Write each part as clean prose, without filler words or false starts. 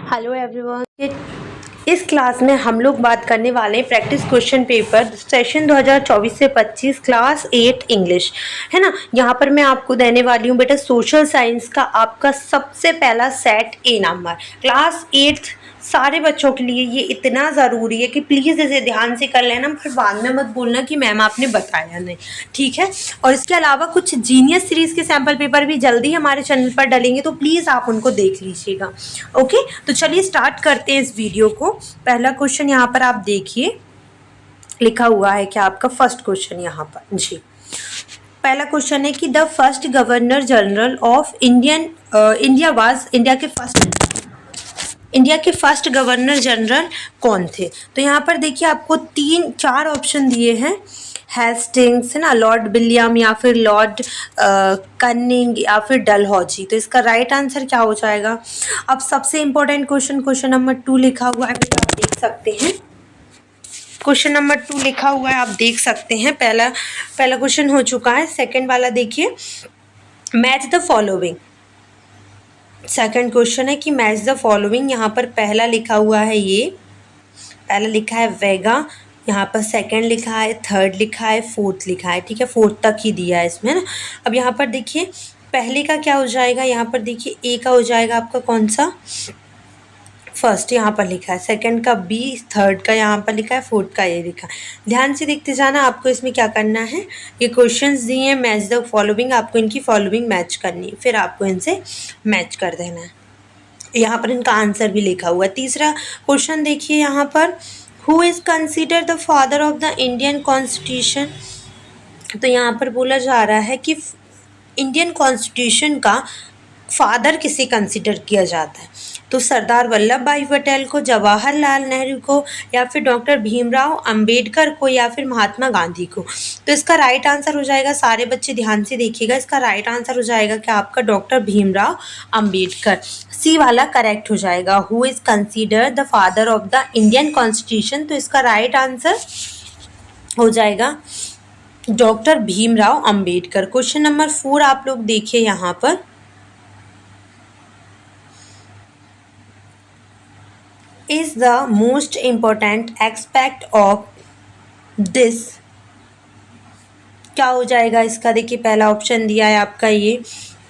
Hello everyone. इस class में हम लोग बात करने वाले हैं प्रैक्टिस क्वेश्चन पेपर सेशन 2024 से 25 क्लास 8 इंग्लिश, है ना। यहाँ पर मैं आपको देने वाली हूँ बेटा सोशल साइंस का आपका सबसे पहला सेट ए नंबर। क्लास 8 सारे बच्चों के लिए ये इतना ज़रूरी है कि प्लीज़ इसे ध्यान से कर लेना, फिर बाद में मत बोलना कि मैम आपने बताया नहीं, ठीक है। और इसके अलावा कुछ जीनियस सीरीज़ के सैम्पल पेपर भी जल्दी हमारे चैनल पर डलेंगे, तो प्लीज़ आप उनको देख लीजिएगा। ओके, तो चलिए स्टार्ट करते हैं इस वीडियो को। पहला क्वेश्चन यहाँ पर आप देखिए, लिखा हुआ है कि आपका फर्स्ट क्वेश्चन यहाँ पर जी। पहला क्वेश्चन है कि the first governor general of India was India के फर्स्ट गवर्नर जनरल कौन थे। तो यहाँ पर देखिए आपको 4 ऑप्शन दिए हैं, हेस्टिंग्स, है ना, लॉर्ड विलियम या फिर लॉर्ड कनिंग या फिर डलहौजी। तो इसका राइट आंसर क्या हो जाएगा। अब सबसे इम्पोर्टेंट क्वेश्चन नंबर 2 लिखा हुआ है, आप देख सकते हैं। क्वेश्चन नंबर 2 लिखा हुआ है, आप देख सकते हैं। पहला क्वेश्चन हो चुका है। सेकंड वाला देखिए, match the following. Second question है कि मैच द फॉलोइंग। यहाँ पर पहला लिखा हुआ है, ये पहला लिखा है वेगा, यहाँ पर सेकंड लिखा है, थर्ड लिखा है, फोर्थ लिखा है, ठीक है। फोर्थ तक ही दिया है इसमें ना। अब यहाँ पर देखिए पहले का क्या हो जाएगा, यहाँ पर देखिए ए का हो जाएगा आपका कौन सा, फर्स्ट यहाँ पर लिखा है, सेकंड का बी, थर्ड का यहाँ पर लिखा है, फोर्थ का ए लिखा है। ध्यान से देखते जाना, आपको इसमें क्या करना है, ये क्वेश्चंस दिए हैं मैच द फॉलोइंग, आपको इनकी फॉलोइंग मैच करनी है, फिर आपको इनसे मैच कर देना है। यहाँ पर इनका आंसर भी लिखा हुआ है। तीसरा क्वेश्चन देखिए यहाँ पर, who is consider the father of the Indian constitution. तो यहाँ पर बोला जा रहा है कि इंडियन कॉन्स्टिट्यूशन का फादर किसे कंसिडर किया जाता है। तो सरदार वल्लभ भाई पटेल को, जवाहरलाल नेहरू को, या फिर डॉक्टर भीमराव अंबेडकर को, या फिर महात्मा गांधी को। तो इसका राइट आंसर हो जाएगा, सारे बच्चे ध्यान से देखिएगा, इसका राइट आंसर हो जाएगा क्या आपका, डॉक्टर भीमराव अंबेडकर। सी वाला करेक्ट हो जाएगा, who is consider the father of the Indian constitution. तो इसका राइट आंसर हो जाएगा doctor Bhimrao Ambedkar. Question number 4 आप लोग देखिए यहाँ पर, is the most important aspect of this। क्या हो जाएगा इसका, देखिए पहला ऑप्शन दिया है आपका ये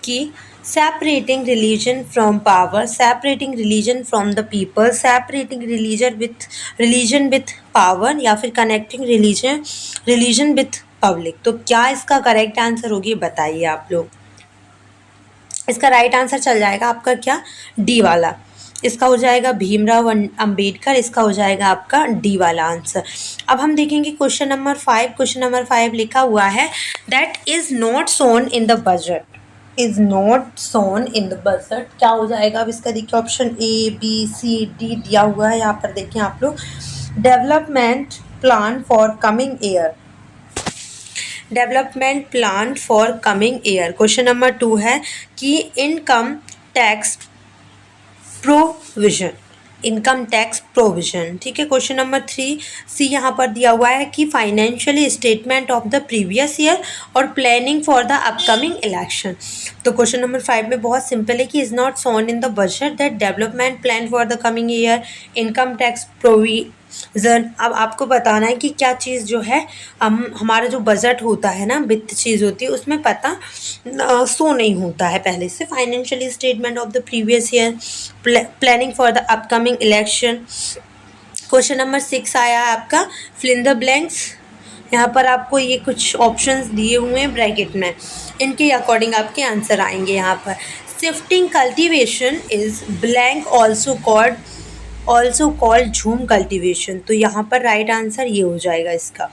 कि separating religion from power, separating religion from the people, separating religion with power, या फिर कनेक्टिंग रिलीजन विथ पब्लिक। तो क्या इसका करेक्ट आंसर होगी बताइए आप लोग। इसका राइट आंसर चल जाएगा आपका क्या, डी वाला। इसका हो जाएगा भीमराव अंबेडकर, इसका हो जाएगा आपका डी वाला आंसर। अब हम देखेंगे क्वेश्चन नंबर 5। क्वेश्चन नंबर 5 लिखा हुआ है, that is not shown in the budget, is not shown in the budget. क्या हो जाएगा अब इसका, देखिए option A B C D दिया हुआ है। यहाँ पर देखिए आप लोग, development plan for coming year, development plan for coming year. Question number 2 है कि income tax provision, income tax provision, ठीक है। क्वेश्चन नंबर 3 सी यहाँ पर दिया हुआ है कि financial statement of the previous year और planning for the upcoming election. तो क्वेश्चन नंबर 5 में बहुत सिंपल है कि is not shown in the budget that development plan for the coming year, income tax provision. अब आपको बताना है कि क्या चीज़ जो है, हमारा जो बजट होता है ना, वित्त चीज़ होती है, उसमें पता शो नहीं होता है पहले से। Financial statement of the previous year, planning for the upcoming election. Question number 6 आया है आपका, फिल इन द ब्लैंक्स। यहाँ पर आपको ये कुछ ऑप्शंस दिए हुए हैं ब्रैकेट में, इनके अकॉर्डिंग आपके आंसर आएंगे। यहाँ पर shifting cultivation is blank also called झूम कल्टीवेशन। तो यहाँ पर राइट आंसर ये हो जाएगा इसका,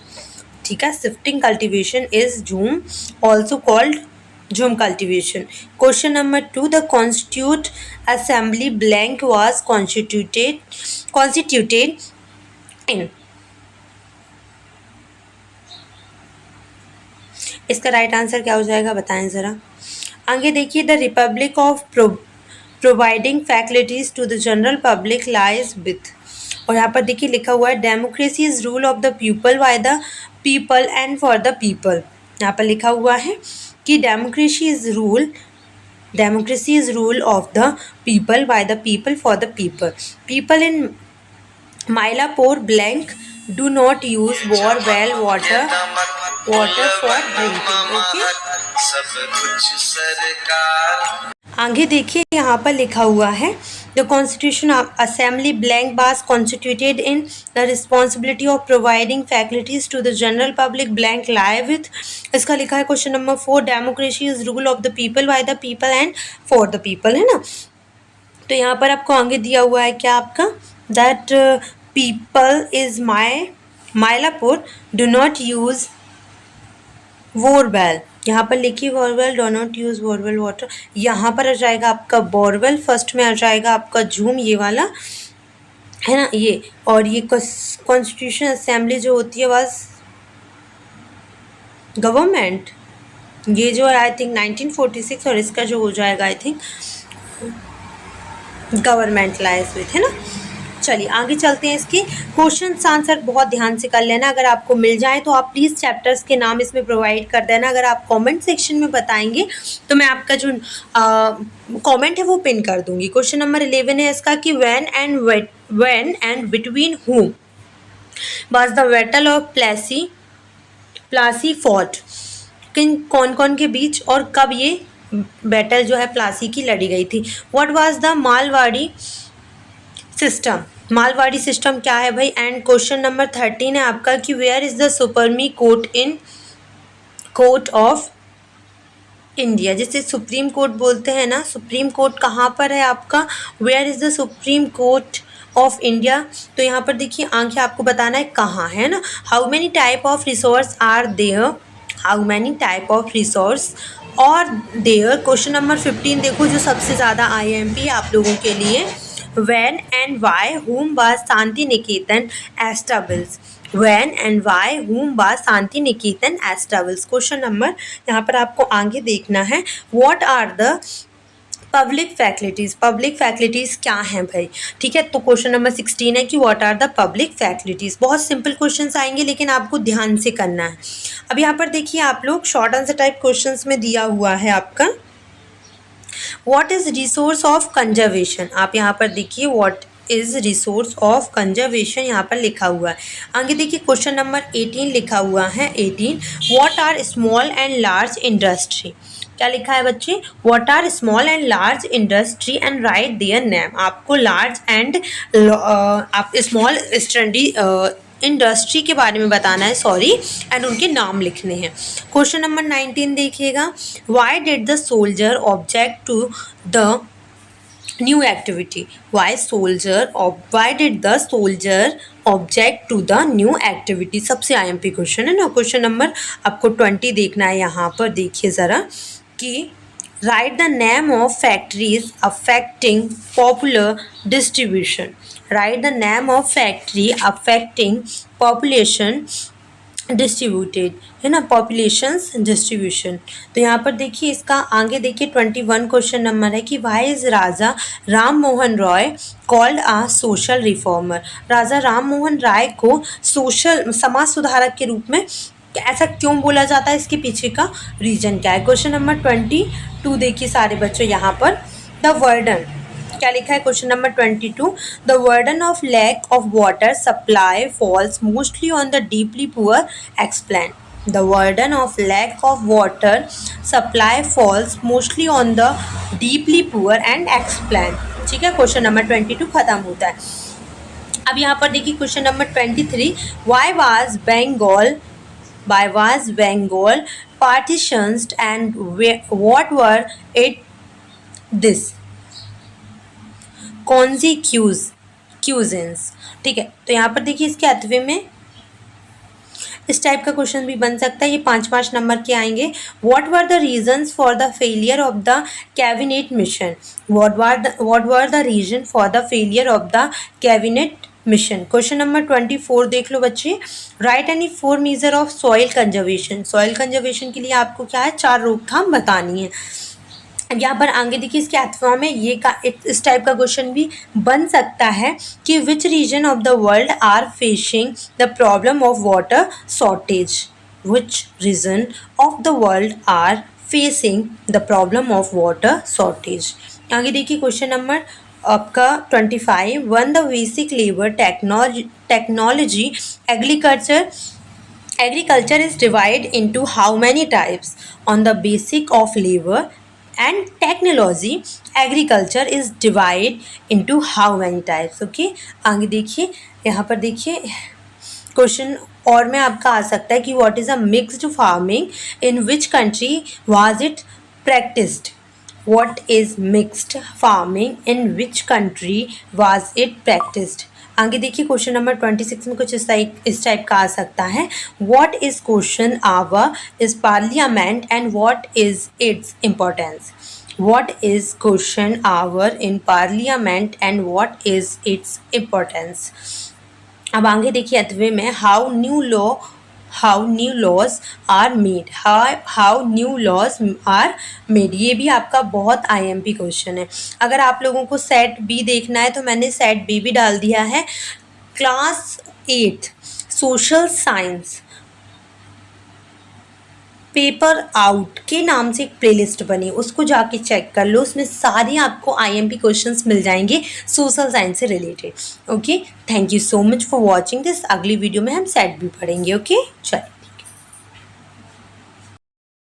ठीक है। शिफ्टिंग कल्टीवेशन इज झूम ऑल्सो कॉल्ड झूम cultivation. Question number 2, the constitute assembly blank was constituted इन। इसका राइट आंसर क्या हो जाएगा बताएं ज़रा। आगे देखिए, the republic of providing facilities to the general public lies with. और यहाँ पर देखिए लिखा हुआ है, democracy is rule of the people by the people and for the people. यहाँ पर लिखा हुआ है कि democracy is rule Democracy is rule of the people, by the people, for the people. People in Mylapore blank do not use well water for drinking. Okay. आगे देखिए यहाँ पर लिखा हुआ है the constitution of assembly blank was constituted in the responsibility of providing faculties to the general public blank lie with. इसका लिखा है question number 4 democracy is rule of the people, by the people and for the people, है ना. तो यहाँ पर आपको आगे दिया हुआ है क्या आपका that people is Mylapore do not use borewell. यहाँ पर लिखिए borewell do not use borewell water. यहाँ पर आ जाएगा आपका बोरवेल, फर्स्ट में आ जाएगा आपका झूम ये वाला, है ना ये. और ये कॉन्स्टिट्यूशन असेंबली जो होती है बस गवर्नमेंट, ये जो है आई थिंक 1946, और इसका जो हो जाएगा I think government lies with, है ना. चलिए आगे चलते हैं. इसके क्वेश्चन आंसर बहुत ध्यान से कर लेना. अगर आपको मिल जाए तो आप प्लीज़ चैप्टर्स के नाम इसमें प्रोवाइड कर देना. अगर आप कमेंट सेक्शन में बताएंगे तो मैं आपका जो कमेंट है वो पिन कर दूंगी. क्वेश्चन नंबर 11 है इसका कि when and between whom was the battle of Plassey fought. किन कौन कौन के बीच और कब ये बैटल जो है प्लासी की लड़ी गई थी. What was the Malwadi system. Malwadi system क्या है भाई. एंड क्वेश्चन नंबर 13 है आपका कि where is the supreme court in court of India. जिसे सुप्रीम कोर्ट बोलते हैं ना, सुप्रीम कोर्ट कहाँ पर है आपका. Where is the supreme court of India. तो यहाँ पर देखिए आंखें आपको बताना है कहाँ है ना. How many type of resource are there. How many type of resource are there. Question number 15 देखो जो सबसे ज़्यादा IMP है आप लोगों के लिए. When and why whom was Shanti Niketan established. When and why whom was Shanti Niketan established. Question number यहाँ पर आपको आगे देखना है. What are the public faculties. Public faculties क्या हैं भाई. ठीक है, तो क्वेश्चन नंबर 16 है कि what are the public faculties. बहुत सिंपल क्वेश्चंस आएंगे लेकिन आपको ध्यान से करना है. अब यहाँ पर देखिए आप लोग शॉर्ट आंसर टाइप क्वेश्चंस में दिया हुआ है आपका what is resource of conservation. आप यहाँ पर देखिए what is resource of conservation यहाँ पर लिखा हुआ है. आगे देखिए क्वेश्चन नंबर 18 लिखा हुआ है 18. What are small and large industry. क्या लिखा है बच्चे. What are small and large industry and write their name. आपको लार्ज एंड आप स्मॉल इंडस्ट्री के बारे में बताना है, सॉरी, एंड उनके नाम लिखने हैं. क्वेश्चन नंबर 19 देखिएगा. Why did the soldier object to the new activity. Why did the soldier object to the new activity. सबसे IMP क्वेश्चन है ना. क्वेश्चन नंबर आपको 20 देखना है. यहाँ पर देखिए ज़रा कि right the name of factories affecting popular distribution. Right the name of factory affecting population distributed, है ना, पॉपुलेशंस डिस्ट्रीब्यूशन. तो यहाँ पर देखिए इसका आगे देखिए 21 क्वेश्चन नंबर है कि why is Raja Ram Mohan Roy called a social reformer. Raja Ram Mohan Rai को सोशल समाज सुधारक के रूप में ऐसा क्यों बोला जाता है, इसके पीछे का रीजन क्या है. क्वेश्चन नंबर 22 देखिए सारे बच्चों यहाँ पर. द वर्डन क्या लिखा है. Question number 22 the burden of lack of water supply falls mostly on the deeply poor. Explain. The burden of lack of water supply falls mostly on the deeply poor and explain. ठीक है, question number 22 खत्म होता है. अब यहाँ पर देखिए question number 23. Why was Bengal partitioned and what were it this. कौन सी क्यूजिन्स. ठीक है, तो यहाँ पर देखिए इसके अथवे में इस टाइप का क्वेश्चन भी बन सकता है. ये 5 नंबर के आएंगे. What were the reasons for the failure of the cabinet mission. What were the reason for the failure of the cabinet mission. Question number 24 देख लो बच्चे. Write any 4 major of soil conservation. Soil conservation के लिए आपको क्या है 4 रोकथाम बतानी है. यहाँ पर आगे देखिए इसके अथवा में ये इस टाइप का क्वेश्चन भी बन सकता है कि which region of the world are facing the problem of water shortage. Which region of the world are facing the problem of water shortage. आगे देखिए क्वेश्चन नंबर आपका 25, one the basic labour technology agriculture is divided into how many types? On the basic of labor and technology, agriculture is divided into how many types? Okay, आगे देखिए, यहाँ पर देखिए question और में आपका आ सकता है कि what is a mixed farming, in which country was it practised? What is mixed farming? In which country was it practiced? आगे देखिए क्वेश्चन नंबर 26 में कुछ इस टाइप का आ सकता है। What is question hour is parliament and what is its importance? What is question hour in parliament and what is its importance? अब आगे देखिए 8वें में how new laws are made, how new laws are made, ये भी आपका बहुत IMP question है। अगर आप लोगों को सेट बी देखना है तो मैंने सेट बी भी डाल दिया है। Class 8 social science paper out के नाम से एक प्लेलिस्ट बनी, उसको जाके चेक कर लो, उसमें सारे आपको आईएमपी क्वेश्चंस मिल जाएंगे सोशल साइंस से related. Okay, thank you so much for watching this. अगली वीडियो में हम सेट भी पढ़ेंगे। ओके, चलो।